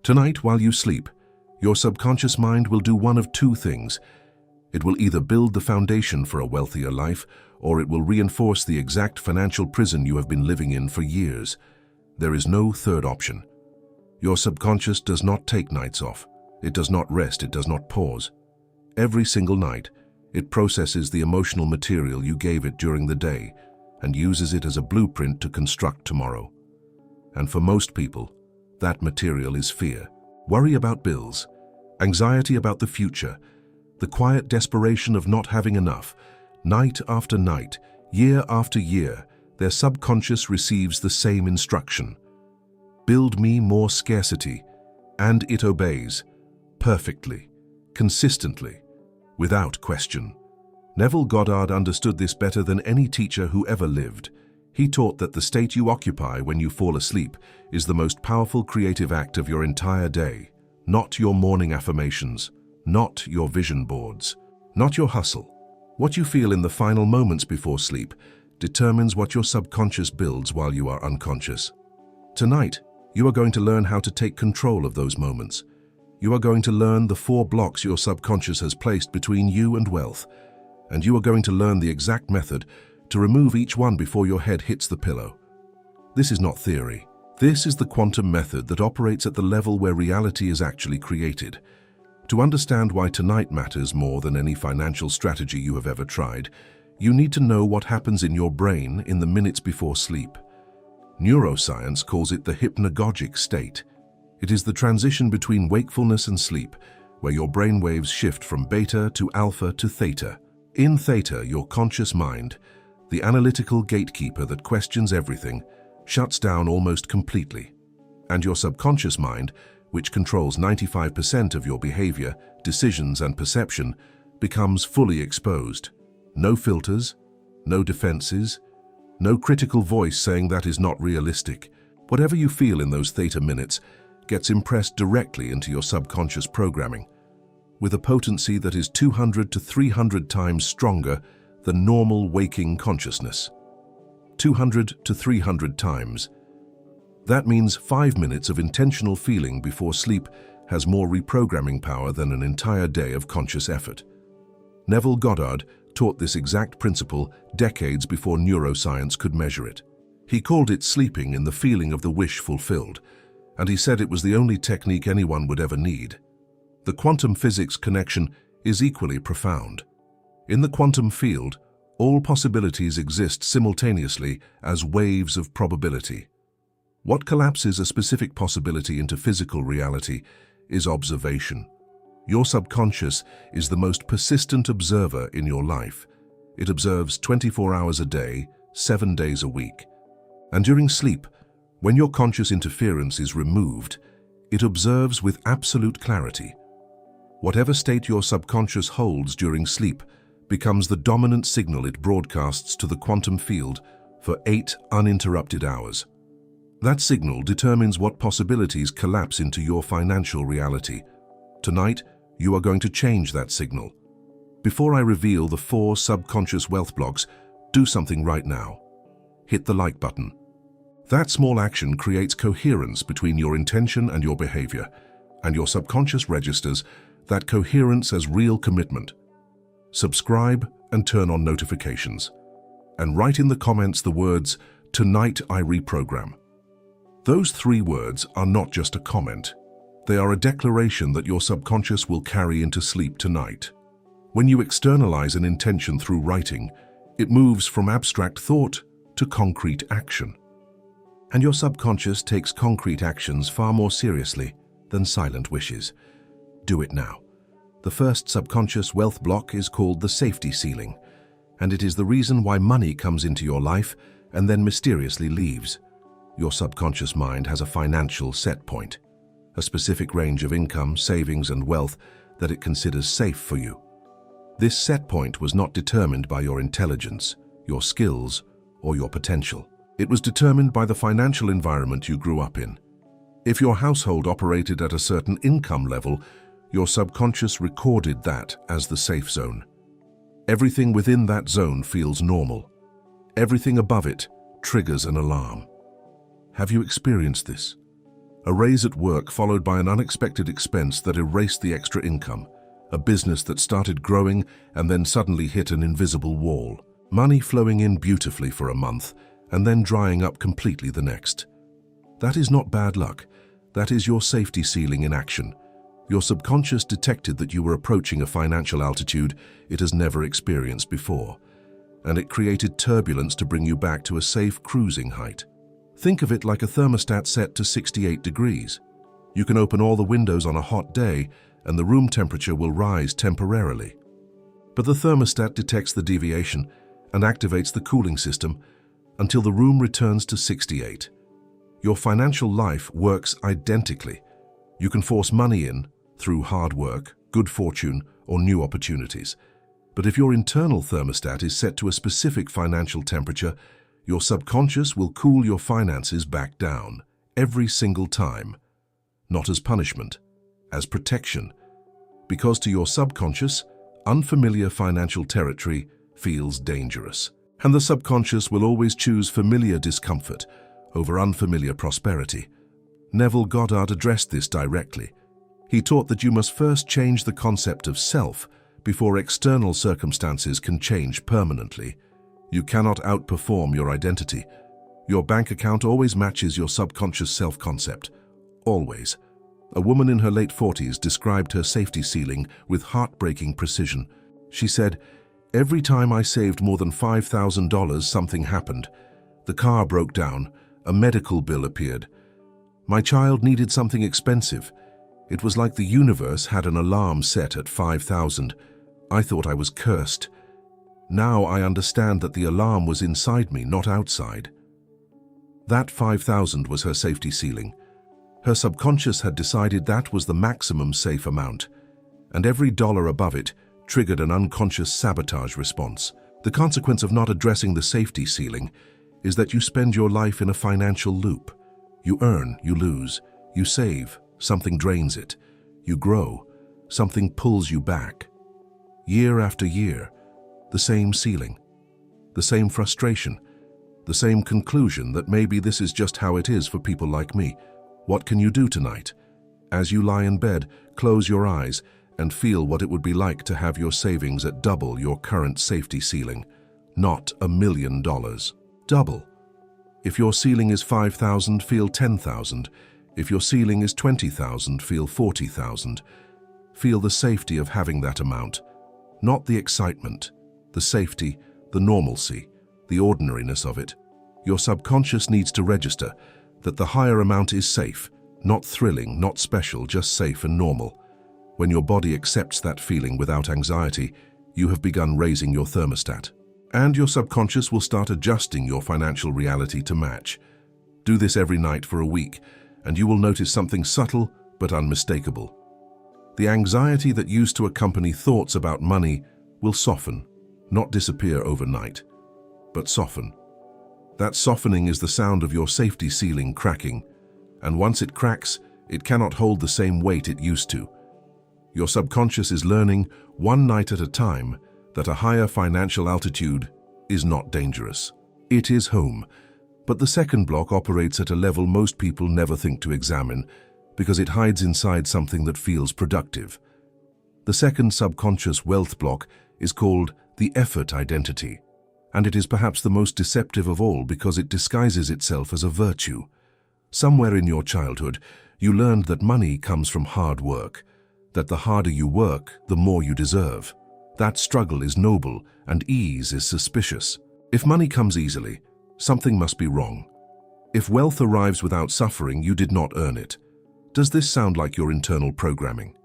Tonight, while you sleep, your subconscious mind will do one of two things. It will either build the foundation for a wealthier life, or it will reinforce the exact financial prison you have been living in for years. There is no third option. Your subconscious does not take nights off. It does not rest. It does not pause. Every single night, it processes the emotional material you gave it during the day and uses it as a blueprint to construct tomorrow. And for most people, that material is fear. Worry about bills, anxiety about the future, the quiet desperation of not having enough. Night after night, year after year, their subconscious receives the same instruction. Build me more scarcity, and it obeys, perfectly, consistently, without question. Neville Goddard understood this better than any teacher who ever lived. He taught that the state you occupy when you fall asleep is the most powerful creative act of your entire day. Not your morning affirmations, not your vision boards, not your hustle. What you feel in the final moments before sleep determines what your subconscious builds while you are unconscious. Tonight, you are going to learn how to take control of those moments. You are going to learn the 4 blocks your subconscious has placed between you and wealth, and you are going to learn the exact method to remove each one before your head hits the pillow. This is not theory. This is the quantum method that operates at the level where reality is actually created. To understand why tonight matters more than any financial strategy you have ever tried, you need to know what happens in your brain in the minutes before sleep. Neuroscience calls it the hypnagogic state. It is the transition between wakefulness and sleep, where your brain waves shift from beta to alpha to theta. In theta, your conscious mind, the analytical gatekeeper that questions everything, shuts down almost completely. And your subconscious mind, which controls 95% of your behavior, decisions, and perception, becomes fully exposed. No filters, no defenses, no critical voice saying that is not realistic. Whatever you feel in those theta minutes gets impressed directly into your subconscious programming, with a potency that is 200 to 300 times stronger than normal waking consciousness. 200 to 300 times. That means 5 minutes of intentional feeling before sleep has more reprogramming power than an entire day of conscious effort. Neville Goddard taught this exact principle decades before neuroscience could measure it. He called it sleeping in the feeling of the wish fulfilled, and he said it was the only technique anyone would ever need. The quantum physics connection is equally profound. In the quantum field, all possibilities exist simultaneously as waves of probability. What collapses a specific possibility into physical reality is observation. Your subconscious is the most persistent observer in your life. It observes 24 hours a day, 7 days a week. And during sleep, when your conscious interference is removed, it observes with absolute clarity. Whatever state your subconscious holds during sleep becomes the dominant signal it broadcasts to the quantum field for 8 uninterrupted hours. That signal determines what possibilities collapse into your financial reality. Tonight, you are going to change that signal. Before I reveal the 4 subconscious wealth blocks, do something right now. Hit the like button. That small action creates coherence between your intention and your behavior, and your subconscious registers that coherence as real commitment. Subscribe and turn on notifications. And write in the comments the words, "Tonight I reprogram." Those 3 words are not just a comment. They are a declaration that your subconscious will carry into sleep tonight. When you externalize an intention through writing, it moves from abstract thought to concrete action. And your subconscious takes concrete actions far more seriously than silent wishes. Do it now. The first subconscious wealth block is called the safety ceiling, and it is the reason why money comes into your life and then mysteriously leaves. Your subconscious mind has a financial set point, a specific range of income, savings, and wealth that it considers safe for you. This set point was not determined by your intelligence, your skills, or your potential. It was determined by the financial environment you grew up in. If your household operated at a certain income level, your subconscious recorded that as the safe zone. Everything within that zone feels normal. Everything above it triggers an alarm. Have you experienced this? A raise at work followed by an unexpected expense that erased the extra income. A business that started growing and then suddenly hit an invisible wall. Money flowing in beautifully for a month and then drying up completely the next. That is not bad luck. That is your safety ceiling in action. Your subconscious detected that you were approaching a financial altitude it has never experienced before, and it created turbulence to bring you back to a safe cruising height. Think of it like a thermostat set to 68 degrees. You can open all the windows on a hot day and the room temperature will rise temporarily. But the thermostat detects the deviation and activates the cooling system until the room returns to 68. Your financial life works identically. You can force money in through hard work, good fortune, or new opportunities. But if your internal thermostat is set to a specific financial temperature, your subconscious will cool your finances back down every single time. Not as punishment, as protection. Because to your subconscious, unfamiliar financial territory feels dangerous. And the subconscious will always choose familiar discomfort over unfamiliar prosperity. Neville Goddard addressed this directly. He taught that you must first change the concept of self before external circumstances can change permanently. You cannot outperform your identity. Your bank account always matches your subconscious self-concept. Always. A woman in her late 40s described her safety ceiling with heartbreaking precision. She said, "Every time I saved more than $5,000, something happened. The car broke down. A medical bill appeared. My child needed something expensive. It was like the universe had an alarm set at 5,000. I thought I was cursed. Now I understand that the alarm was inside me, not outside." That 5,000 was her safety ceiling. Her subconscious had decided that was the maximum safe amount, and every dollar above it triggered an unconscious sabotage response. The consequence of not addressing the safety ceiling is that you spend your life in a financial loop. You earn, you lose. You save, something drains it. You grow, something pulls you back. Year after year, the same ceiling, the same frustration, the same conclusion that maybe this is just how it is for people like me. What can you do tonight? As you lie in bed, close your eyes and feel what it would be like to have your savings at double your current safety ceiling. Not $1 million. Double. If your ceiling is 5,000, feel 10,000. If your ceiling is 20,000, feel 40,000. Feel the safety of having that amount. Not the excitement, the safety, the normalcy, the ordinariness of it. Your subconscious needs to register that the higher amount is safe, not thrilling, not special, just safe and normal. When your body accepts that feeling without anxiety, you have begun raising your thermostat. And your subconscious will start adjusting your financial reality to match. Do this every night for a week, and you will notice something subtle but unmistakable. The anxiety that used to accompany thoughts about money will soften, not disappear overnight, but soften. That softening is the sound of your safety ceiling cracking, and once it cracks, it cannot hold the same weight it used to. Your subconscious is learning, one night at a time, that a higher financial altitude is not dangerous. It is home, but the second block operates at a level most people never think to examine because it hides inside something that feels productive. The second subconscious wealth block is called the effort identity, and it is perhaps the most deceptive of all because it disguises itself as a virtue. Somewhere in your childhood, you learned that money comes from hard work, that the harder you work, the more you deserve. That struggle is noble and ease is suspicious. If money comes easily, something must be wrong. If wealth arrives without suffering, you did not earn it. Does this sound like your internal programming?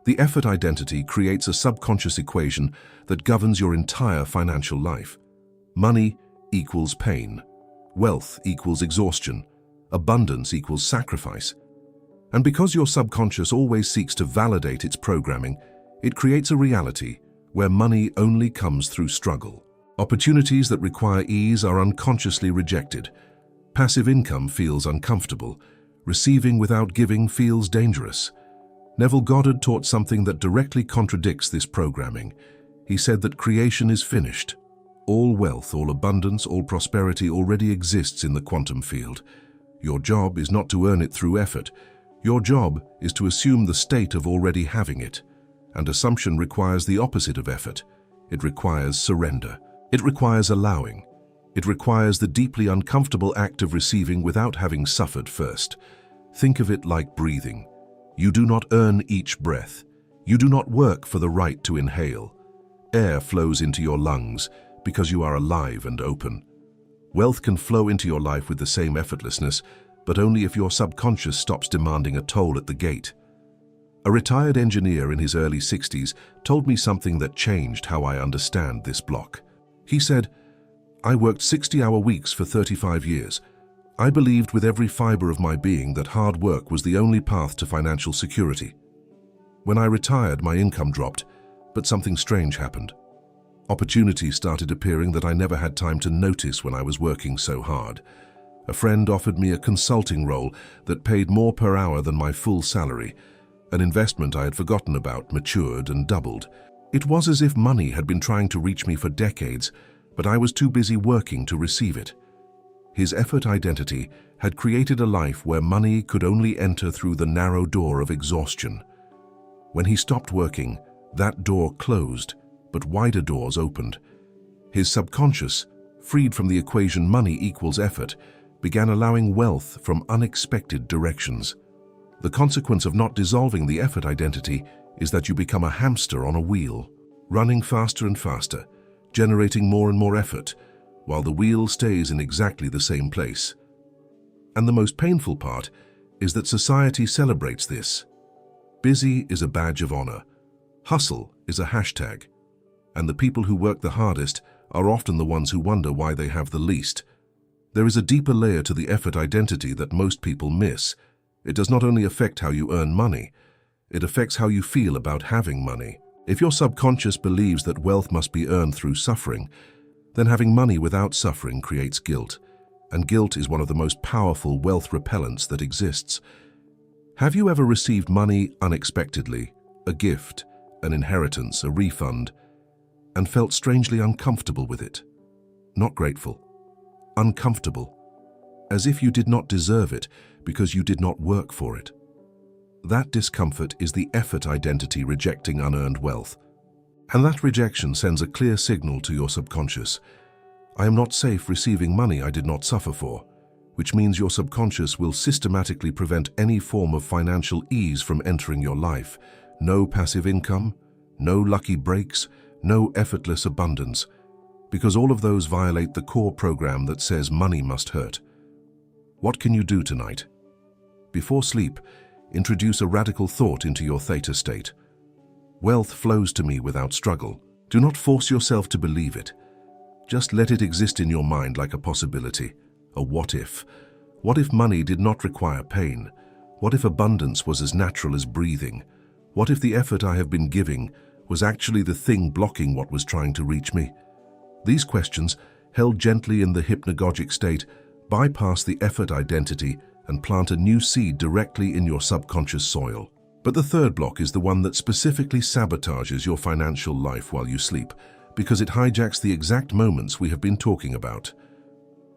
The effort identity creates a subconscious equation that governs your entire financial life. Money equals pain. Wealth equals exhaustion. Abundance equals sacrifice. And because your subconscious always seeks to validate its programming, it creates a reality where money only comes through struggle. Opportunities that require ease are unconsciously rejected. Passive income feels uncomfortable. Receiving without giving feels dangerous. Neville Goddard taught something that directly contradicts this programming. He said that creation is finished. All wealth, all abundance, all prosperity already exists in the quantum field. Your job is not to earn it through effort. Your job is to assume the state of already having it. And assumption requires the opposite of effort. It requires surrender. It requires allowing. It requires the deeply uncomfortable act of receiving without having suffered first. Think of it like breathing. You do not earn each breath. You do not work for the right to inhale. Air flows into your lungs because you are alive and open. Wealth can flow into your life with the same effortlessness, but only if your subconscious stops demanding a toll at the gate. A retired engineer in his early 60s told me something that changed how I understand this block. He said, "I worked 60-hour weeks for 35 years. I believed with every fiber of my being that hard work was the only path to financial security. When I retired, my income dropped, but something strange happened. Opportunities started appearing that I never had time to notice when I was working so hard. A friend offered me a consulting role that paid more per hour than my full salary. An investment I had forgotten about matured and doubled. It was as if money had been trying to reach me for decades, but I was too busy working to receive it." His effort identity had created a life where money could only enter through the narrow door of exhaustion. When he stopped working, that door closed, but wider doors opened. His subconscious, freed from the equation money equals effort, began allowing wealth from unexpected directions. The consequence of not dissolving the effort identity is that you become a hamster on a wheel, running faster and faster, generating more and more effort, while the wheel stays in exactly the same place. And the most painful part is that society celebrates this. Busy is a badge of honor. Hustle is a hashtag. And the people who work the hardest are often the ones who wonder why they have the least. There is a deeper layer to the effort identity that most people miss. It does not only affect how you earn money, it affects how you feel about having money. If your subconscious believes that wealth must be earned through suffering, then having money without suffering creates guilt, and guilt is one of the most powerful wealth repellents that exists. Have you ever received money unexpectedly, a gift, an inheritance, a refund, and felt strangely uncomfortable with it? Not grateful, uncomfortable, as if you did not deserve it because you did not work for it. That discomfort is the effort identity rejecting unearned wealth. And that rejection sends a clear signal to your subconscious. I am not safe receiving money I did not suffer for, which means your subconscious will systematically prevent any form of financial ease from entering your life. No passive income, no lucky breaks, no effortless abundance, because all of those violate the core program that says money must hurt. What can you do tonight? Before sleep, introduce a radical thought into your theta state. Wealth flows to me without struggle. Do not force yourself to believe it. Just let it exist in your mind like a possibility, a what if. What if money did not require pain? What if abundance was as natural as breathing? What if the effort I have been giving was actually the thing blocking what was trying to reach me? These questions, held gently in the hypnagogic state, bypass the effort identity and plant a new seed directly in your subconscious soil. But the third block is the one that specifically sabotages your financial life while you sleep, because it hijacks the exact moments we have been talking about.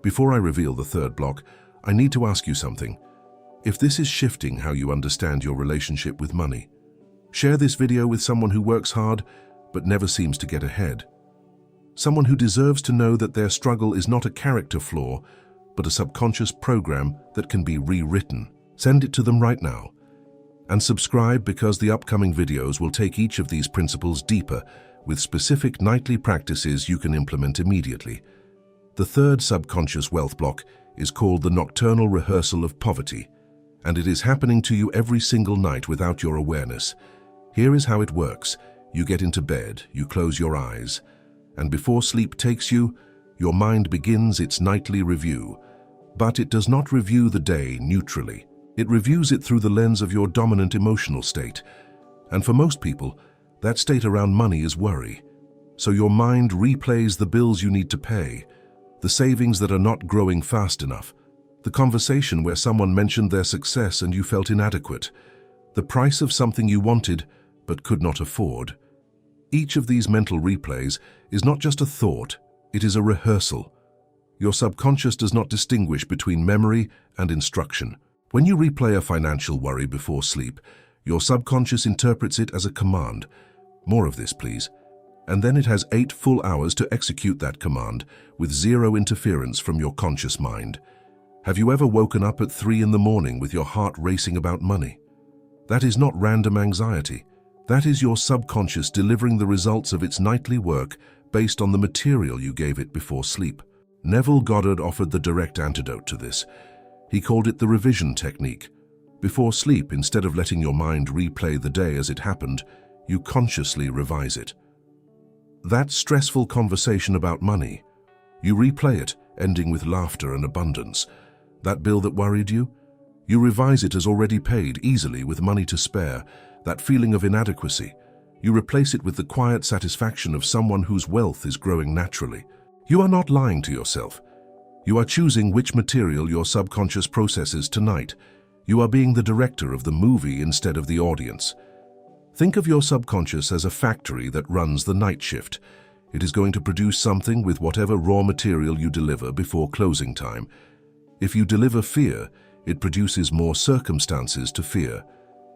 Before I reveal the third block, I need to ask you something. If this is shifting how you understand your relationship with money, share this video with someone who works hard but never seems to get ahead. Someone who deserves to know that their struggle is not a character flaw, but a subconscious program that can be rewritten. Send it to them right now. And subscribe, because the upcoming videos will take each of these principles deeper with specific nightly practices you can implement immediately. The third subconscious wealth block is called the Nocturnal Rehearsal of Poverty, and it is happening to you every single night without your awareness. Here is how it works. You get into bed, you close your eyes, and before sleep takes you, your mind begins its nightly review. But it does not review the day neutrally. It reviews it through the lens of your dominant emotional state. And for most people, that state around money is worry. So your mind replays the bills you need to pay, the savings that are not growing fast enough, the conversation where someone mentioned their success and you felt inadequate, the price of something you wanted but could not afford. Each of these mental replays is not just a thought, it is a rehearsal. Your subconscious does not distinguish between memory and instruction. When you replay a financial worry before sleep, your subconscious interprets it as a command. More of this, please. And then it has 8 full hours to execute that command with zero interference from your conscious mind. Have you ever woken up at 3 in the morning with your heart racing about money? That is not random anxiety. That is your subconscious delivering the results of its nightly work based on the material you gave it before sleep. Neville Goddard offered the direct antidote to this. He called it the revision technique. Before sleep, instead of letting your mind replay the day as it happened, you consciously revise it. That stressful conversation about money, you replay it, ending with laughter and abundance. That bill that worried you, you revise it as already paid, easily, with money to spare. That feeling of inadequacy, you replace it with the quiet satisfaction of someone whose wealth is growing naturally. You are not lying to yourself. You are choosing which material your subconscious processes tonight. You are being the director of the movie instead of the audience. Think of your subconscious as a factory that runs the night shift. It is going to produce something with whatever raw material you deliver before closing time. If you deliver fear, it produces more circumstances to fear.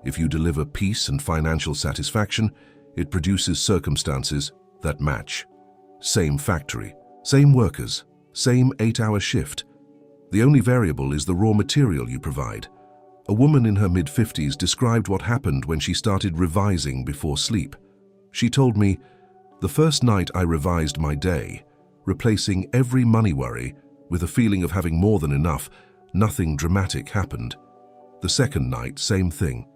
If you deliver peace and financial satisfaction, it produces circumstances that match. Same factory, same workers, same 8-hour shift. The only variable is the raw material you provide. A woman in her mid-50s described what happened when she started revising before sleep. She told me, "The first night I revised my day, replacing every money worry with a feeling of having more than enough, nothing dramatic happened. The second night, same thing.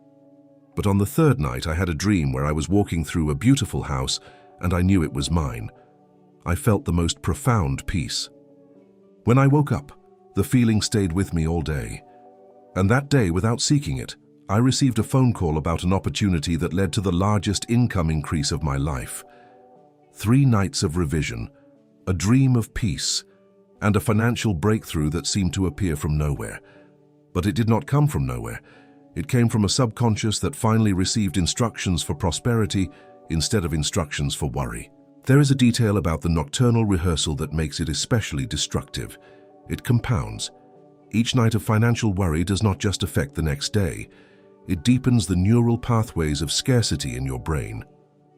But on the third night, I had a dream where I was walking through a beautiful house and I knew it was mine. I felt the most profound peace. When I woke up, the feeling stayed with me all day. And that day, without seeking it, I received a phone call about an opportunity that led to the largest income increase of my life. 3 nights of revision, a dream of peace, and a financial breakthrough that seemed to appear from nowhere. But it did not come from nowhere. It came from a subconscious that finally received instructions for prosperity instead of instructions for worry. There is a detail about the nocturnal rehearsal that makes it especially destructive. It compounds. Each night of financial worry does not just affect the next day. It deepens the neural pathways of scarcity in your brain.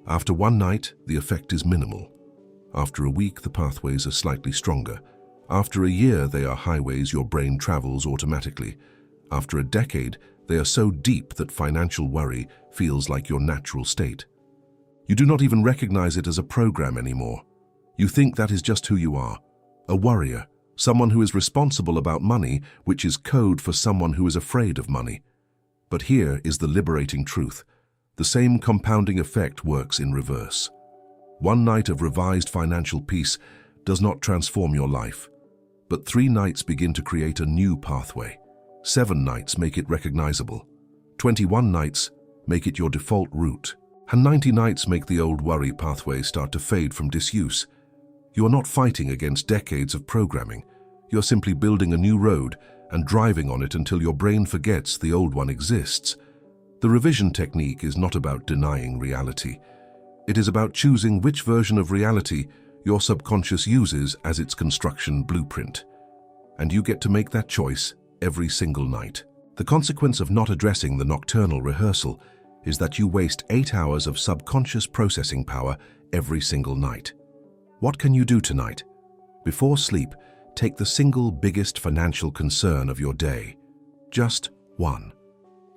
After one night, the effect is minimal. After a week, the pathways are slightly stronger. After a year, they are highways your brain travels automatically. After a decade, they are so deep that financial worry feels like your natural state. You do not even recognize it as a program anymore. You think that is just who you are, a worrier, someone who is responsible about money, which is code for someone who is afraid of money. But here is the liberating truth. The same compounding effect works in reverse. One night of revised financial peace does not transform your life, but 3 nights begin to create a new pathway. 7 nights make it recognizable. 21 nights make it your default route. And 90 nights make the old worry pathway start to fade from disuse. You are not fighting against decades of programming. You are simply building a new road and driving on it until your brain forgets the old one exists. The revision technique is not about denying reality. It is about choosing which version of reality your subconscious uses as its construction blueprint. And you get to make that choice every single night. The consequence of not addressing the nocturnal rehearsal is that you waste 8 hours of subconscious processing power every single night. What can you do tonight? Before sleep, take the single biggest financial concern of your day, just one,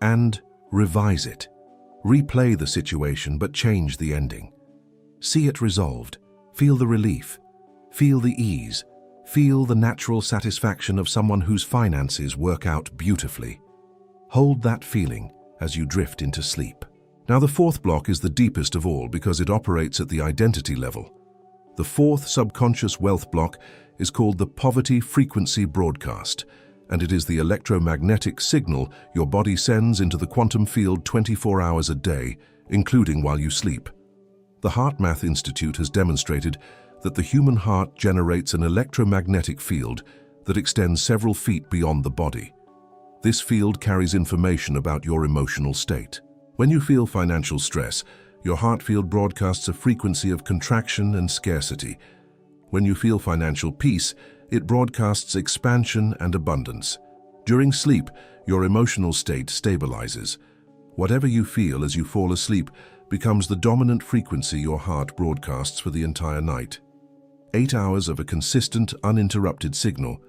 and revise it. Replay the situation but change the ending. See it resolved. Feel the relief. Feel the ease. Feel the natural satisfaction of someone whose finances work out beautifully. Hold that feeling as you drift into sleep. Now, the 4th block is the deepest of all because it operates at the identity level. The 4th subconscious wealth block is called the poverty frequency broadcast, and it is the electromagnetic signal your body sends into the quantum field 24 hours a day, including while you sleep. The HeartMath Institute has demonstrated that the human heart generates an electromagnetic field that extends several feet beyond the body. This field carries information about your emotional state. When you feel financial stress, your heart field broadcasts a frequency of contraction and scarcity. When you feel financial peace, It broadcasts expansion and abundance. During sleep, your emotional state stabilizes. Whatever you feel as you fall asleep becomes the dominant frequency your heart broadcasts for the entire night. 8 hours of a consistent, uninterrupted signal.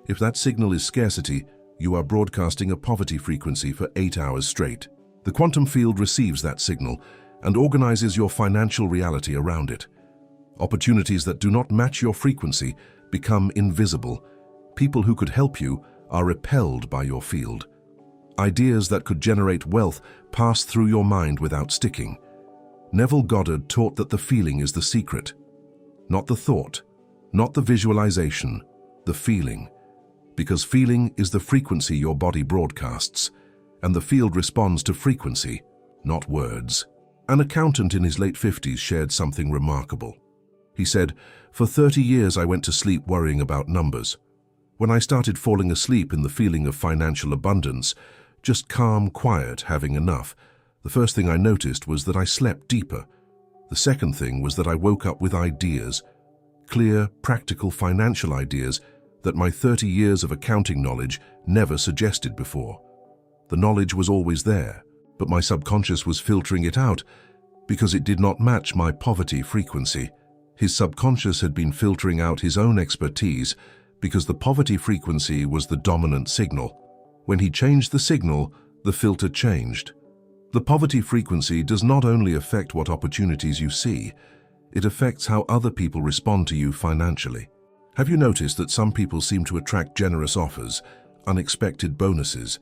If that signal is scarcity, you are broadcasting a poverty frequency for 8 hours straight. The quantum field receives that signal and organizes your financial reality around it. Opportunities that do not match your frequency become invisible. People who could help you are repelled by your field. Ideas that could generate wealth pass through your mind without sticking. Neville Goddard taught that the feeling is the secret. Not the thought, not the visualization, the feeling. Because feeling is the frequency your body broadcasts, and the field responds to frequency, not words. An accountant in his late 50s shared something remarkable. He said, "For 30 years I went to sleep worrying about numbers. When I started falling asleep in the feeling of financial abundance, just calm, quiet, having enough, the first thing I noticed was that I slept deeper. The second thing was that I woke up with ideas, clear, practical financial ideas that my 30 years of accounting knowledge never suggested before. The knowledge was always there, but my subconscious was filtering it out because it did not match my poverty frequency. His subconscious had been filtering out his own expertise because the poverty frequency was the dominant signal. When he changed the signal, the filter changed. The poverty frequency does not only affect what opportunities you see, it affects how other people respond to you financially. Have you noticed that some people seem to attract generous offers, unexpected bonuses,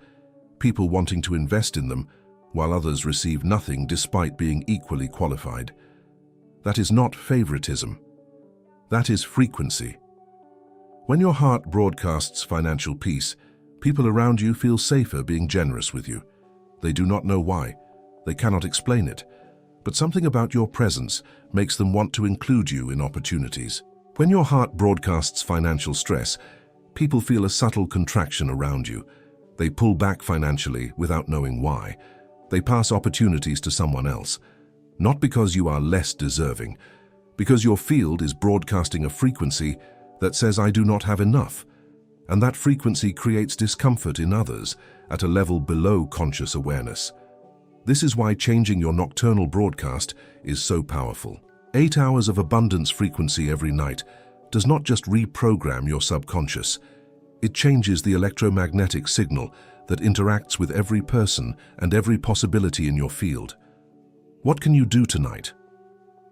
people wanting to invest in them, while others receive nothing despite being equally qualified? That is not favoritism. That is frequency. When your heart broadcasts financial peace, people around you feel safer being generous with you. They do not know why. They cannot explain it. But something about your presence makes them want to include you in opportunities. When your heart broadcasts financial stress, people feel a subtle contraction around you. They pull back financially without knowing why. They pass opportunities to someone else. Not because you are less deserving, because your field is broadcasting a frequency that says I do not have enough. And that frequency creates discomfort in others at a level below conscious awareness. This is why changing your nocturnal broadcast is so powerful. 8 hours of abundance frequency every night does not just reprogram your subconscious. It changes the electromagnetic signal that interacts with every person and every possibility in your field. What can you do tonight?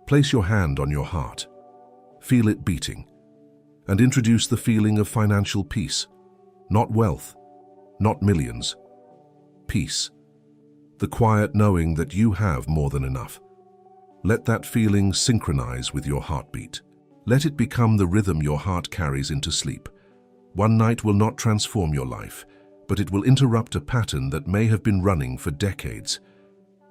Place your hand on your heart. Feel it beating. And introduce the feeling of financial peace. Not wealth, not millions. Peace. The quiet knowing that you have more than enough. Let that feeling synchronize with your heartbeat. Let it become the rhythm your heart carries into sleep. One night will not transform your life, but it will interrupt a pattern that may have been running for decades.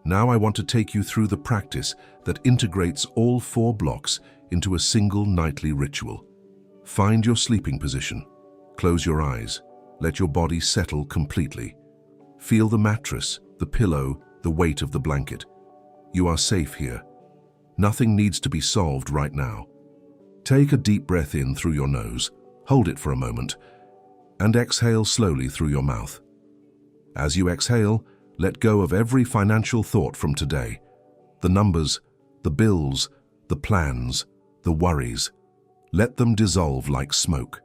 Now I want to take you through the practice that integrates all 4 blocks into a single nightly ritual. Find your sleeping position. Close your eyes. Let your body settle completely. Feel the mattress, the pillow, the weight of the blanket. You are safe here. Nothing needs to be solved right now. Take a deep breath in through your nose, hold it for a moment, and exhale slowly through your mouth. As you exhale, let go of every financial thought from today. The numbers, the bills, the plans, the worries. Let them dissolve like smoke.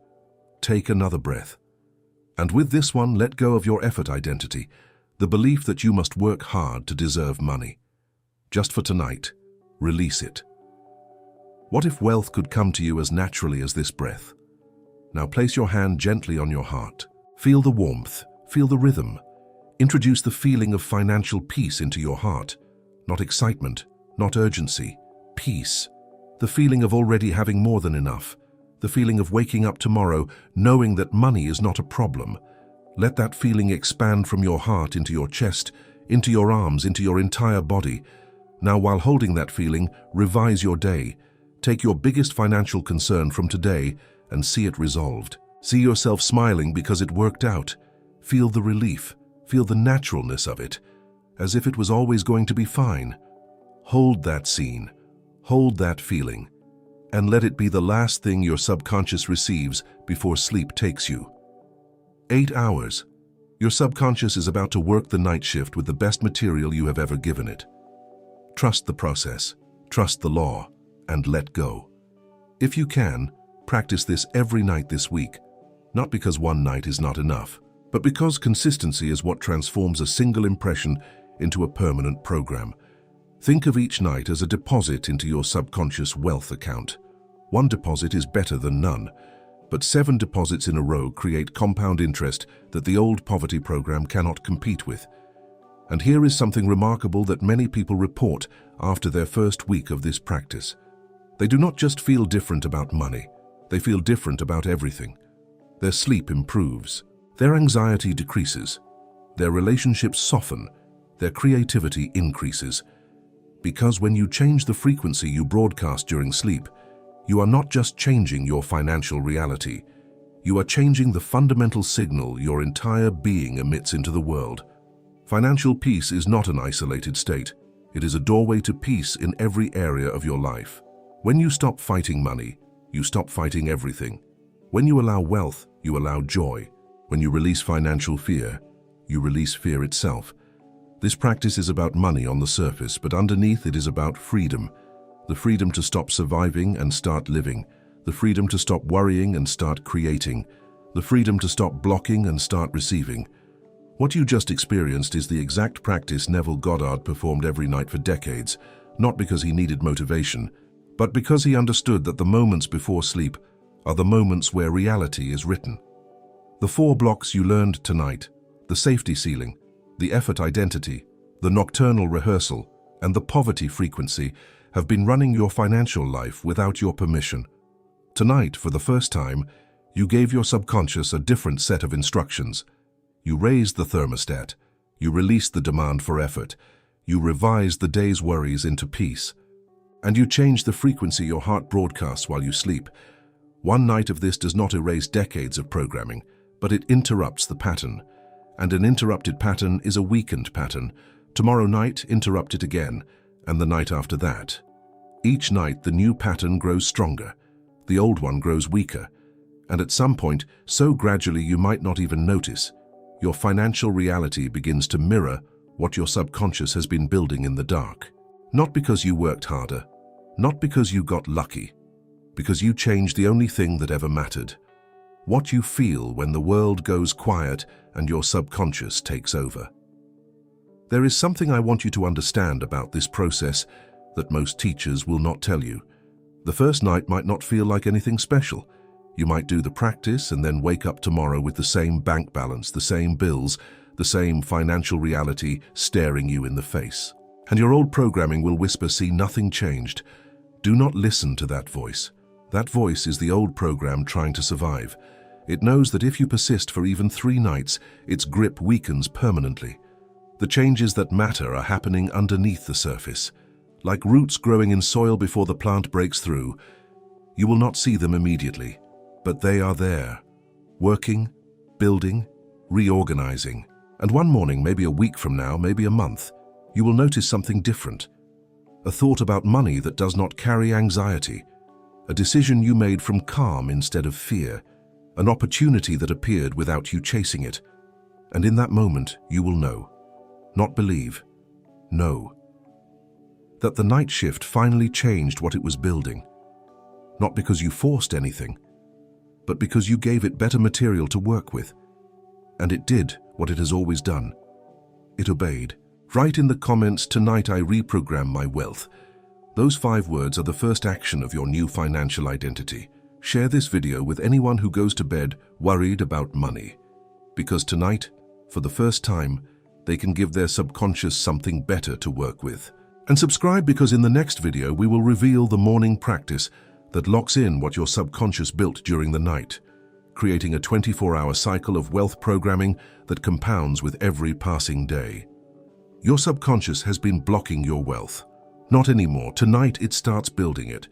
Take another breath. And with this one, let go of your effort identity, the belief that you must work hard to deserve money. Just for tonight, release it. What if wealth could come to you as naturally as this breath? Now place your hand gently on your heart. Feel the warmth, feel the rhythm. Introduce the feeling of financial peace into your heart. Not excitement, not urgency, peace. The feeling of already having more than enough. The feeling of waking up tomorrow knowing that money is not a problem. Let that feeling expand from your heart into your chest, into your arms, into your entire body. Now, while holding that feeling, revise your day. Take your biggest financial concern from today and see it resolved. See yourself smiling because it worked out. Feel the relief, feel the naturalness of it, as if it was always going to be fine. Hold that scene, hold that feeling, and let it be the last thing your subconscious receives before sleep takes you. 8 hours. Your subconscious is about to work the night shift with the best material you have ever given it. Trust the process, trust the law, and let go. If you can, practice this every night this week, not because one night is not enough, but because consistency is what transforms a single impression into a permanent program. Think of each night as a deposit into your subconscious wealth account. One deposit is better than none, but 7 deposits in a row create compound interest that the old poverty program cannot compete with. And here is something remarkable that many people report after their first week of this practice. They do not just feel different about money, they feel different about everything. Their sleep improves, their anxiety decreases, their relationships soften, their creativity increases. Because when you change the frequency you broadcast during sleep, you are not just changing your financial reality, you are changing the fundamental signal your entire being emits into the world. Financial peace is not an isolated state. It is a doorway to peace in every area of your life. When you stop fighting money, you stop fighting everything. When you allow wealth, you allow joy. When you release financial fear, you release fear itself. This practice is about money on the surface, but underneath it is about freedom. The freedom to stop surviving and start living. The freedom to stop worrying and start creating. The freedom to stop blocking and start receiving. What you just experienced is the exact practice Neville Goddard performed every night for decades, not because he needed motivation, but because he understood that the moments before sleep are the moments where reality is written. The 4 blocks you learned tonight, the safety ceiling, the effort identity, the nocturnal rehearsal, and the poverty frequency have been running your financial life without your permission. Tonight, for the first time, you gave your subconscious a different set of instructions. You raised the thermostat, you released the demand for effort, you revised the day's worries into peace, and you changed the frequency your heart broadcasts while you sleep. One night of this does not erase decades of programming, but it interrupts the pattern. And an interrupted pattern is a weakened pattern. Tomorrow night, interrupt it again, and the night after that. Each night, the new pattern grows stronger. The old one grows weaker. And at some point, so gradually you might not even notice, your financial reality begins to mirror what your subconscious has been building in the dark. Not because you worked harder, not because you got lucky, because you changed the only thing that ever mattered. What you feel when the world goes quiet and your subconscious takes over. There is something I want you to understand about this process that most teachers will not tell you. The first night might not feel like anything special. You might do the practice and then wake up tomorrow with the same bank balance, the same bills, the same financial reality staring you in the face. And your old programming will whisper, "See, nothing changed." Do not listen to that voice. That voice is the old program trying to survive. It knows that if you persist for even 3 nights, its grip weakens permanently. The changes that matter are happening underneath the surface. Like roots growing in soil before the plant breaks through. You will not see them immediately, but they are there, working, building, reorganizing. And one morning, maybe a week from now, maybe a month, you will notice something different. A thought about money that does not carry anxiety. A decision you made from calm instead of fear. An opportunity that appeared without you chasing it. And in that moment, you will know. Not believe. Know. That the night shift finally changed what it was building. Not because you forced anything, but because you gave it better material to work with. And it did what it has always done. It obeyed. Write in the comments, "Tonight I reprogram my wealth." Those 5 words are the first action of your new financial identity. Share this video with anyone who goes to bed worried about money. Because tonight, for the first time, they can give their subconscious something better to work with. And subscribe, because in the next video we will reveal the morning practice that locks in what your subconscious built during the night, creating a 24-hour cycle of wealth programming that compounds with every passing day. Your subconscious has been blocking your wealth. Not anymore. Tonight it starts building it.